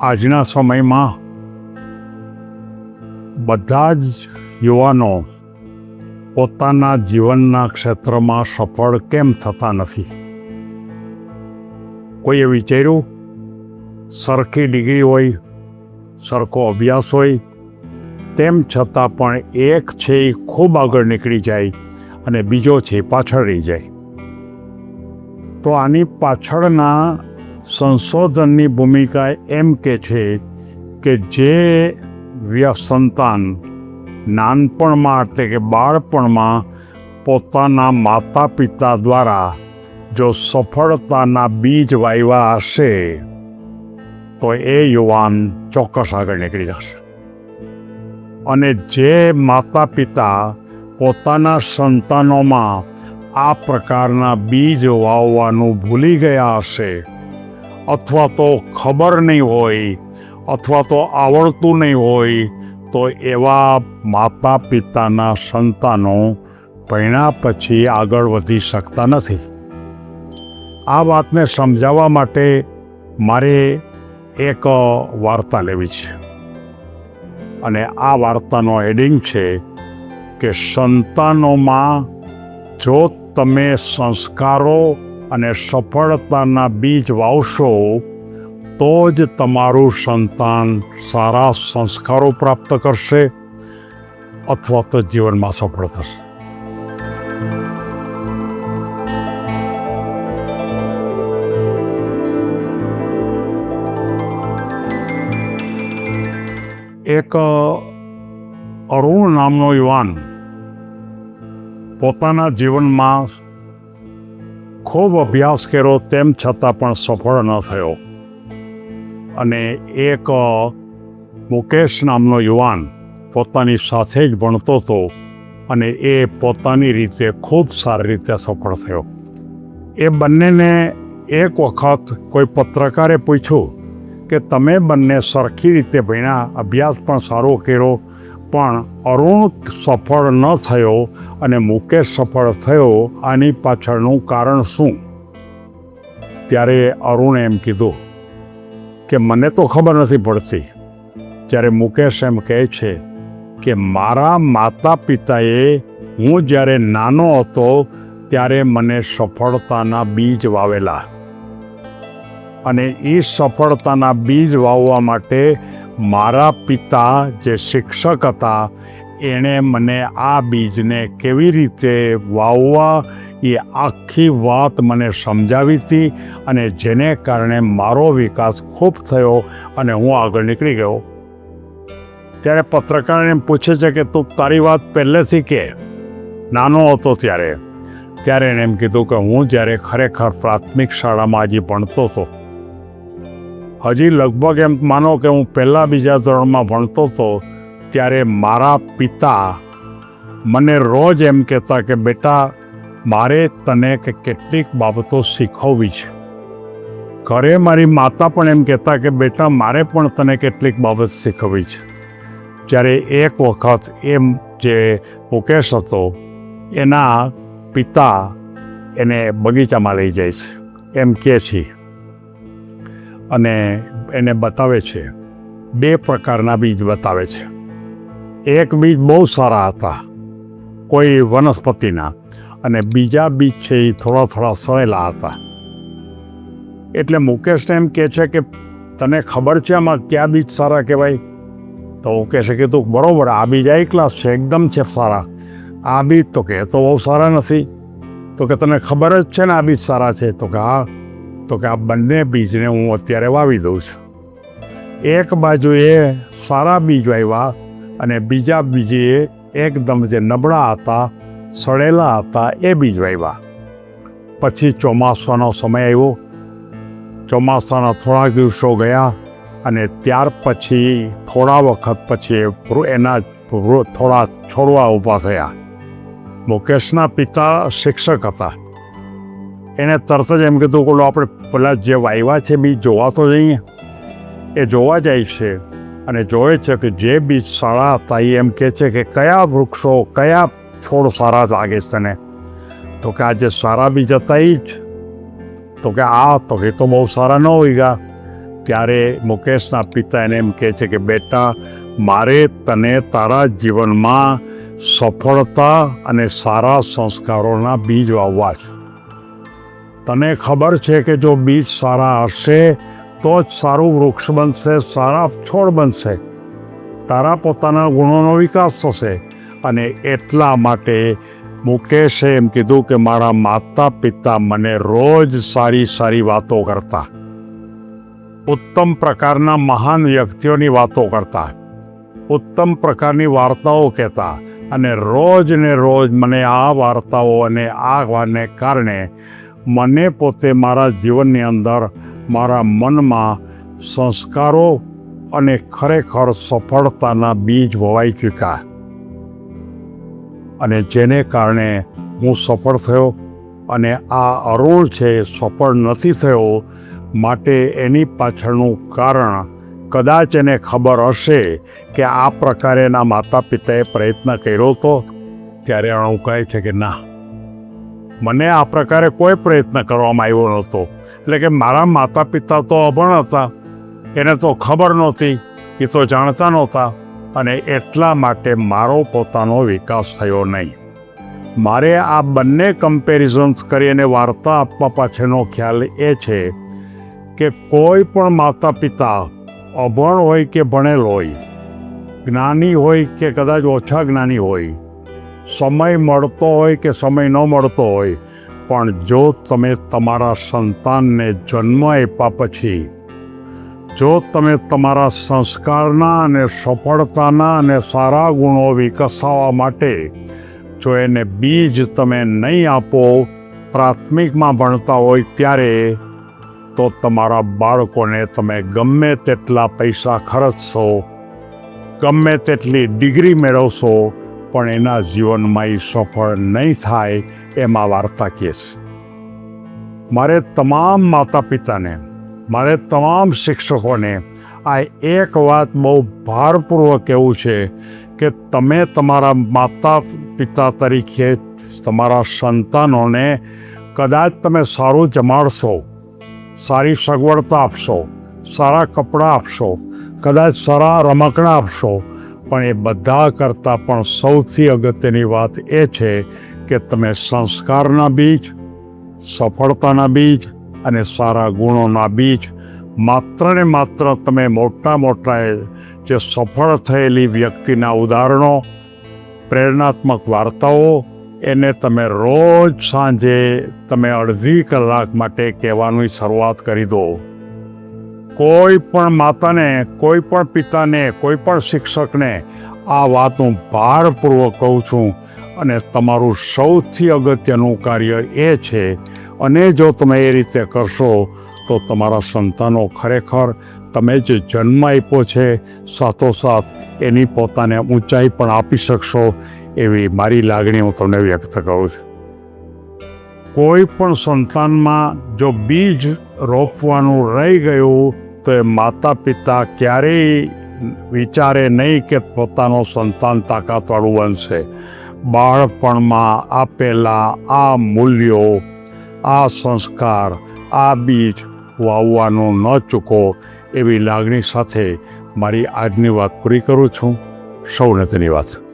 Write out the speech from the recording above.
આજના સમયમાં બધા જ યુવાનો પોતાના જીવનના ક્ષેત્રમાં સફળ કેમ થતા નથી? કોઈએ વિચાર્યું સરખી ડિગ્રી હોય, સરખો અભ્યાસ હોય, તેમ છતાં પણ એક છે એ ખૂબ આગળ નીકળી જાય અને બીજો છે પાછળ રહી જાય. તો આની પાછળના સંશોધનની ભૂમિકા એમ કે છે કે જે સંતાન નાનપણમાં એટલે કે બાળપણમાં પોતાના માતા પિતા દ્વારા જો સફળતાના બીજ વાવ્યા હશે તો એ યુવાન ચોક્કસ આગળ નીકળી જશે. અને જે માતા પિતા પોતાના સંતાનોમાં આ પ્રકારના બીજ વાવવાનું ભૂલી ગયા હશે, અથવા તો ખબર નહીં હોય, અથવા તો આવડતું નહીં હોય, તો એવા માતા પિતાના સંતાનો ભણ્યા પછી આગળ વધી શકતા નથી. આ વાતને સમજાવવા માટે મારે એક વાર્તા લેવી છે, અને આ વાર્તાનો હેડિંગ છે કે સંતાનોમાં જો તમે સંસ્કારો અને સફળતાના બીજ વાવશો તો જ તમારું સંતાન સારા સંસ્કારો પ્રાપ્ત કરશે અથવા તો જીવનમાં સફળ થશે. એક અરુણ નામનો યુવાન પોતાના જીવનમાં ખૂબ અભ્યાસ કર્યો, તેમ છતાં પણ સફળ ન થયો. અને એક મુકેશ નામનો યુવાન પોતાની સાથે જ ભણતો હતો અને એ પોતાની રીતે ખૂબ સારી રીતે સફળ થયો. એ બંનેને એક વખત કોઈ પત્રકારે પૂછ્યું કે તમે બંને સરખી રીતે ભણ્યા, અભ્યાસ પણ સારો કર્યો, પણ અરુણ સફળ ન થયો અને મુકેશ સફળ થયો, આની પાછળનું કારણ શું? ત્યારે અરુણે એમ કીધું કે મને તો ખબર નથી પડતી. જ્યારે મુકેશ એમ કહે છે કે મારા માતા પિતાએ હું જ્યારે નાનો હતો ત્યારે મને સફળતાના બીજ વાવેલા, અને એ સફળતાના બીજ વાવવા માટે મારા પિતા જે શિક્ષક હતા એણે મને આ બીજને કેવી રીતે વાવવા એ આખી વાત મને સમજાવી હતી, અને જેને કારણે મારો વિકાસ ખૂબ થયો અને હું આગળ નીકળી ગયો. ત્યારે પત્રકાર એમ પૂછે છે કે તું તારી વાત પહેલેથી કે નાનો હતો ત્યારે એણે એમ કીધું કે હું જ્યારે ખરેખર પ્રાથમિક શાળામાં હજી ભણતો હતો, હજી લગભગ એમ માનો કે હું પહેલા બીજા ધોરણમાં ભણતો હતો, ત્યારે મારા પિતા મને રોજ એમ કહેતા કે બેટા મારે તને કેટલીક બાબતો શીખવવી છે. ઘરે મારી માતા પણ એમ કહેતા કે બેટા મારે પણ તને કેટલીક બાબત શીખવવી છે. જ્યારે એક વખત એમ જે મુકેશ હતો એના પિતા એને બગીચામાં લઈ જાય છે, એમ કહે છે, અને એને બતાવે છે, બે પ્રકારના બીજ બતાવે છે. એક બીજ બહુ સારા હતા કોઈ વનસ્પતિના, અને બીજા બીજ છે એ થોડા સળેલા હતા. એટલે મુકેશને એમ કહે છે કે તને ખબર છે આમાં કયા બીજ સારા કહેવાય? તો કહે છે કે તું બરાબર, આ બીજ આ ક્લાસ છે, એકદમ છે સારા. આ બીજ તો કે તો બહુ સારા નથી. તો કે તને ખબર જ છે ને આ બીજ સારા છે? તો કે હા. તો કે આ બંને બીજને હું અત્યારે વાવી દઉં છું. એક બાજુએ સારા બીજ વાવ્યા અને બીજા બીજે એકદમ જે નબળા હતા, સડેલા હતા, એ બીજ વાવ્યા. પછી ચોમાસાનો સમય આવ્યો, ચોમાસાના થોડાક દિવસો ગયા અને ત્યાર પછી થોડા વખત પછી એના થોડા છોડવા ઊભા થયા. મુકેશના પિતા શિક્ષક હતા. એણે તરત જ એમ કીધું કે આપણે પેલા જે વાવ્યા છે બીજ જોવા તો જઈએ. એ જોવા જાય છે અને જોવે છે કે જે બીજ સારા હતા એ એમ કહે છે કે કયા વૃક્ષો, કયા છોડ સારા લાગે છે તને? તો કે આ જે સારા બીજ હતા એ જ. તો કે આ તો કે તો બહુ સારા ન હોય ગયા. ત્યારે મુકેશના પિતા એને એમ કહે છે કે બેટા, મારે તને તારા જીવનમાં સફળતા અને સારા સંસ્કારોના બીજ વાવવા છે. તને ખબર છે કે જો બીજ સારા હશે તો જ સારું વૃક્ષ બનશે, સારા છોડ બનશે, તારા પોતાના ગુણોનો વિકાસ થશે. અને એટલા માટે મુકેશે એમ કીધું કે મારા માતા પિતા મને રોજ સારી સારી વાતો કરતા, ઉત્તમ પ્રકારના મહાન વ્યક્તિઓની વાતો કરતા, ઉત્તમ પ્રકારની વાર્તાઓ કહેતા, અને રોજ ને રોજ મને આ વાર્તાઓ અને આ વાતને કારણે મને પોતે મારા જીવનની અંદર મારા મનમાં સંસ્કારો અને ખરેખર સફળતાના બીજ વવાઈ ચૂક્યા, અને જેને કારણે હું સફળ થયો. અને આ અરુણ છે સફળ નથી થયો, માટે એની પાછળનું કારણ કદાચ એને ખબર હશે કે આ પ્રકારે એના માતા પિતાએ પ્રયત્ન કર્યો હતો. ત્યારે અરુણ કહે છે કે ના, મને આ પ્રકારે કોઈ પ્રયત્ન કરવામાં આવ્યો નહોતો. એટલે કે મારા માતા પિતા તો અભણ હતા, એને તો ખબર નહોતી, એ તો જાણતા નહોતા, અને એટલા માટે મારો પોતાનો વિકાસ થયો નહીં. મારે આ બંને કમ્પેરિઝન્સ કરી અને વાર્તા આપવા પાછળનો ખ્યાલ એ છે કે કોઈ પણ માતા પિતા અભણ હોય કે ભણેલ હોય, જ્ઞાની હોય કે કદાચ ઓછા જ્ઞાની હોય, સમય મળતો હોય કે સમય ન મળતો હોય, પણ જો તમે તમારા સંતાનને જન્મ આપ્યા પછી જો તમે તમારા સંસ્કારના અને સફળતાના અને સારા ગુણો વિકસાવવા માટે જો એને બીજ તમે નહીં આપો પ્રાથમિકમાં ભણતા હોય ત્યારે, તો તમારા બાળકોને તમે ગમે તેટલા પૈસા ખર્ચશો, ગમે તેટલી ડિગ્રી મેળવશો, પણ એના જીવનમાં એ સફળ નહીં થાય. એમાં વાર્તા કહે છે. મારે તમામ માતા પિતાને, મારે તમામ શિક્ષકોને આ એક વાત બહુ ભારપૂર્વક કહેવું છે કે તમે તમારા માતા પિતા તરીકે તમારા સંતાનોને કદાચ તમે સારું જમાડશો, સારી સગવડતા આપશો, સારા કપડાં આપશો, કદાચ સારા રમકડાં આપશો, પણ એ બધા કરતાં પણ સૌથી અગત્યની વાત એ છે કે તમે સંસ્કારના બીજ, સફળતાના બીજ અને સારા ગુણોના બીજ માત્ર ને માત્ર તમે મોટા મોટા જે સફળ થયેલી વ્યક્તિના ઉદાહરણો, પ્રેરણાત્મક વાર્તાઓ, એને તમે રોજ સાંજે તમે અડધી કલાક માટે કહેવાની શરૂઆત કરી દો. કોઈ પણ માતાને, કોઈ પણ પિતાને, કોઈ પણ શિક્ષકને આ વાત હું ભારપૂર્વક કહું છું. અને તમારું સૌથી અગત્યનું કાર્ય એ છે, અને જો તમે એ રીતે કરશો તો તમારા સંતાનો ખરેખર તમે જે જન્મ આપ્યો છે સાથોસાથ એની પોતાને ઊંચાઈ પણ આપી શકશો, એવી મારી લાગણી હું તમને વ્યક્ત કરું છું. કોઈ પણ સંતાનમાં જો બીજ રોપવાનું રહી ગયું તો એ માતા પિતા ક્યારેય વિચારે નહીં કે પોતાનો સંતાન તાકાતવાળું બનશે. બાળપણમાં આપેલા આ મૂલ્યો, આ સંસ્કાર, આ બીજ વાવવાનું ન ચૂકો, એવી લાગણી સાથે મારી આજની વાત પૂરી કરું છું. સૌને ધન્યવાદ.